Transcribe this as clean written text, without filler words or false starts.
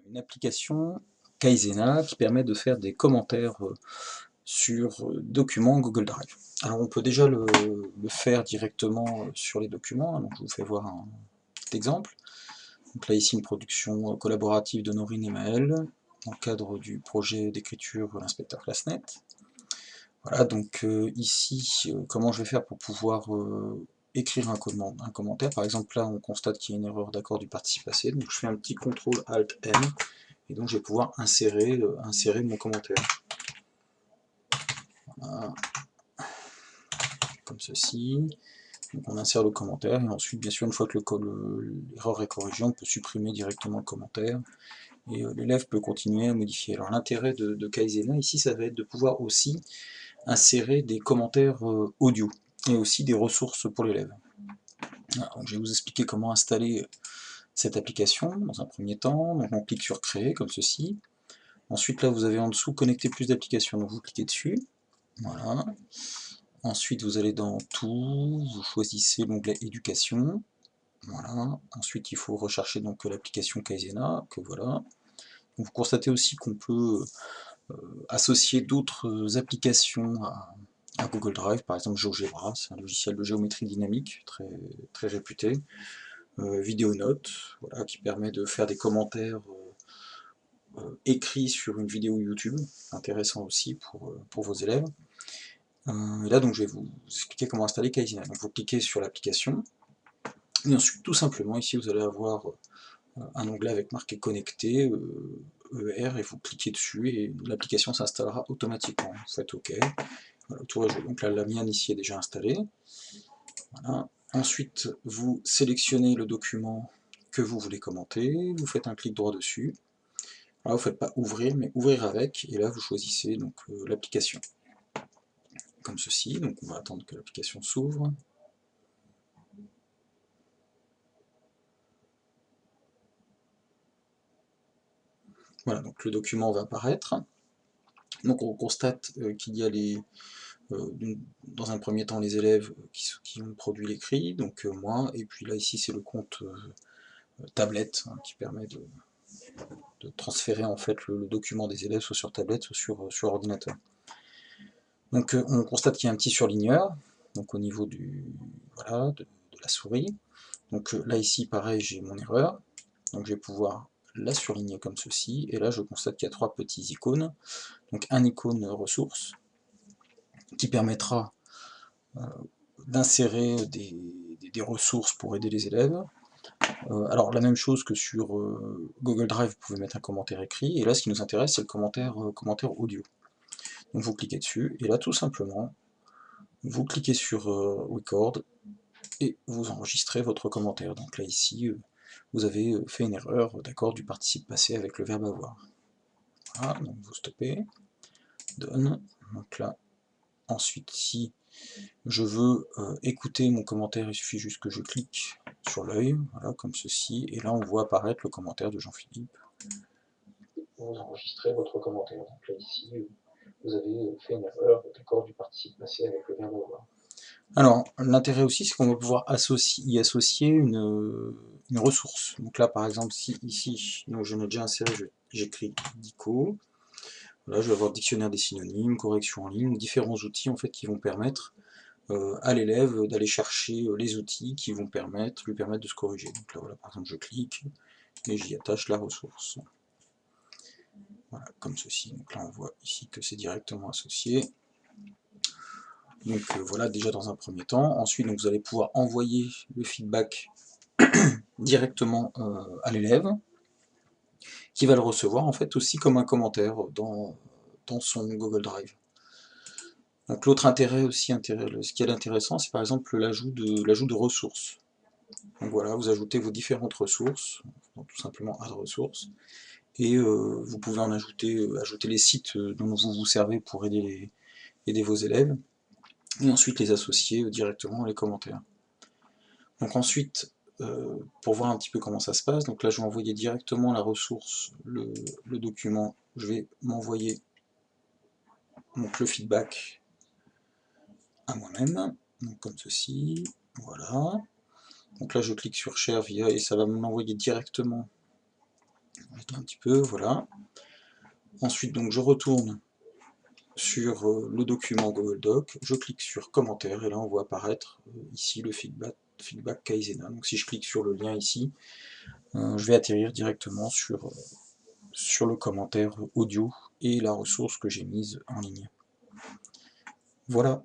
une application Kaizena qui permet de faire des commentaires sur documents Google Drive. Alors on peut déjà le faire directement sur les documents, donc je vous fais voir un petit exemple. Donc là ici une production collaborative de Norine et Maël, dans le cadre du projet d'écriture l'inspecteur ClassNet. Voilà, donc ici, comment je vais faire pour pouvoir écrire un commentaire. Par exemple là on constate qu'il y a une erreur d'accord du participe passé, donc je fais un petit CTRL ALT M, et donc je vais pouvoir insérer mon commentaire. Voilà. Comme ceci. Donc on insère le commentaire, et ensuite bien sûr une fois que l'erreur est corrigée, on peut supprimer directement le commentaire, et l'élève peut continuer à modifier. Alors l'intérêt de Kaizena ici, ça va être de pouvoir aussi insérer des commentaires audio, et aussi des ressources pour l'élève. Je vais vous expliquer comment installer cette application dans un premier temps. Donc on clique sur créer comme ceci. Ensuite là vous avez en dessous connecter plus d'applications, donc vous cliquez dessus. Voilà. Ensuite vous allez dans tout, vous choisissez l'onglet éducation. Voilà. Ensuite il faut rechercher donc l'application Kaizena, que voilà. Donc, vous constatez aussi qu'on peut associer d'autres applications à Google Drive, par exemple GeoGebra, c'est un logiciel de géométrie dynamique très réputé. VideoNote, voilà, qui permet de faire des commentaires écrits sur une vidéo YouTube, intéressant aussi pour vos élèves. Et là donc je vais vous expliquer comment installer Kaizena. Donc vous cliquez sur l'application, et ensuite tout simplement ici vous allez avoir un onglet avec marqué connecté, ER, et vous cliquez dessus et l'application s'installera automatiquement. Vous faites OK. Voilà, tout est joué. Donc là la mienne ici est déjà installée. Voilà. Ensuite vous sélectionnez le document que vous voulez commenter, vous faites un clic droit dessus. Alors, vous ne faites pas ouvrir, mais ouvrir avec, et là vous choisissez donc l'application. Comme ceci, donc on va attendre que l'application s'ouvre. Voilà, donc le document va apparaître. Donc on constate qu'il y a dans un premier temps les élèves qui ont produit l'écrit, donc moi, et puis là ici c'est le compte tablette qui permet de transférer en fait le document des élèves soit sur tablette, soit sur ordinateur. Donc on constate qu'il y a un petit surligneur, donc au niveau de la souris. Donc là ici pareil j'ai mon erreur, donc je vais pouvoir la surligner comme ceci, et là je constate qu'il y a trois petits icônes. Donc un icône ressources, qui permettra d'insérer des ressources pour aider les élèves. Alors la même chose que sur Google Drive, vous pouvez mettre un commentaire écrit, et là ce qui nous intéresse c'est le commentaire audio. Donc vous cliquez dessus, et là tout simplement, vous cliquez sur Record, et vous enregistrez votre commentaire. Donc là ici, vous avez fait une erreur d'accord du participe passé avec le verbe avoir. Voilà, donc vous stoppez, done, donc là, ensuite si je veux écouter mon commentaire, il suffit juste que je clique sur l'œil, voilà, comme ceci, et là on voit apparaître le commentaire de Jean-Philippe. Vous enregistrez votre commentaire, donc là ici, vous avez fait une erreur d'accord du participe passé avec le verbe avoir. Alors, l'intérêt aussi, c'est qu'on va pouvoir y associer une ressource. Donc là, par exemple, si ici, donc je n'ai déjà inséré, j'écris dico. Là, je vais avoir dictionnaire des synonymes, correction en ligne, différents outils en fait qui vont permettre à l'élève d'aller chercher les outils qui vont lui permettre de se corriger. Donc là, voilà, par exemple, je clique et j'y attache la ressource. Voilà, comme ceci. Donc là, on voit ici que c'est directement associé. Donc voilà, déjà dans un premier temps. Ensuite, donc, vous allez pouvoir envoyer le feedback directement à l'élève, qui va le recevoir en fait aussi comme un commentaire dans son Google Drive. Donc l'autre intérêt aussi, ce qui est intéressant, c'est par exemple l'ajout de ressources. Donc voilà, vous ajoutez vos différentes ressources, donc tout simplement add ressources, et vous pouvez en ajouter les sites dont vous vous servez pour aider vos élèves, et ensuite les associer directement dans les commentaires. Donc ensuite, pour voir un petit peu comment ça se passe, donc là je vais envoyer directement la ressource, le document, je vais m'envoyer le feedback à moi-même, comme ceci, voilà. Donc là je clique sur Share via, et ça va me l'envoyer directement arrêter un petit peu, voilà. Ensuite, donc, je retourne sur le document Google Doc, je clique sur commentaire, et là on voit apparaître ici le feedback Kaizena. Donc si je clique sur le lien ici, je vais atterrir directement sur le commentaire audio et la ressource que j'ai mise en ligne. Voilà.